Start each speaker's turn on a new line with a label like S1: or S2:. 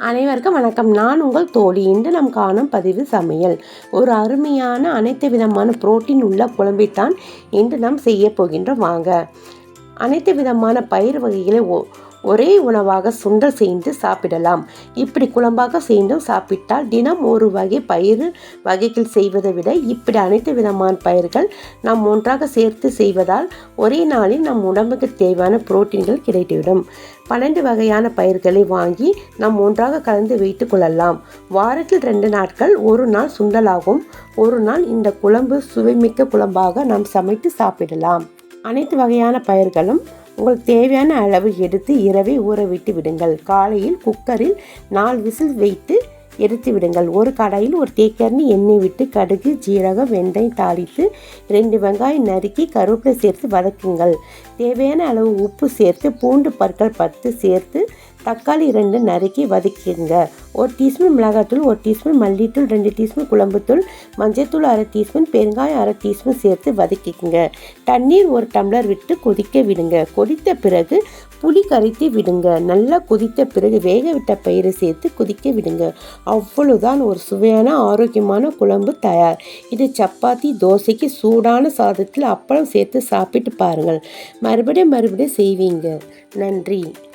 S1: அனைவருக்கும் வணக்கம். நான் உங்கள் தோழி. இன்று நாம் காணும் பதிவு சமையல். ஒரு அருமையான அனைத்து விதமான புரோட்டீன் உள்ள குழம்பைத்தான் இன்று நாம் செய்ய போகின்றோம். வாங்க. அனைத்து விதமான பயிர் வகைகளை ஒரே உணவாக சுண்டல் செய்து சாப்பிடலாம். இப்படி குழம்பாக செய்தும் சாப்பிட்டால் தினம் ஒரு வகை பயிர் வகைகள் செய்வதை விட இப்படி அனைத்து விதமான பயிர்கள் நாம் ஒன்றாக சேர்த்து செய்வதால் ஒரே நாளில் நம் உடம்புக்கு தேவையான புரோட்டீன்கள் கிடைத்துவிடும். 12 வகையான பயிர்களை வாங்கி நாம் ஒன்றாக கலந்து வைத்து கொள்ளலாம். வாரத்தில் 2 நாட்கள், ஒரு நாள் சுண்டலாகும், ஒரு நாள் இந்த குழம்பு சுவைமிக்க குழம்பாக நாம் சமைத்து சாப்பிடலாம். அனைத்து வகையான பயிர்களும் உங்களுக்கு தேவையான அளவு எடுத்து இரவை ஊற விட்டு விடுங்கள். காலையில் குக்கரில் 4 விசில் வைத்து எடுத்து விடுங்கள். ஒரு கடாயில் ஒரு தேக்கரண்டி எண்ணெய் விட்டு கடுகு, ஜீரகம், வெந்தயம் தாளித்து 2 வெங்காயம் நறுக்கி கருவேப்பிலை சேர்த்து வதக்குங்கள். தேவையான அளவு உப்பு சேர்த்து பூண்டு பற்கள் 10 சேர்த்து தக்காளி 2 நறுக்கி வதக்கிடுங்க. 1 டீஸ்பூன் மிளகாத்தூள், 1 டீஸ்பூன் மல்லித்தூள், 2 டீஸ்பூன் குழம்புத்தூள், மஞ்சள்தூள் 1/2 டீஸ்பூன், பெருங்காயம் 1/2 டீஸ்பூன் சேர்த்து வதக்கிக்குங்க. தண்ணீர் 1 டம்ளர் விட்டு கொதிக்க விடுங்க. கொதித்த பிறகு புளி கரைத்து விடுங்க. நல்லா கொதித்த பிறகு வேக விட்ட பயிரை சேர்த்து கொதிக்க விடுங்க. அவ்வளவுதான், ஒரு சுவையான ஆரோக்கியமான குழம்பு தயார். இது சப்பாத்தி, தோசைக்கு சூடான சாதத்தில் அப்பளம் சேர்த்து சாப்பிட்டு பாருங்கள். மறுபடியும் செய்வீங்க. நன்றி.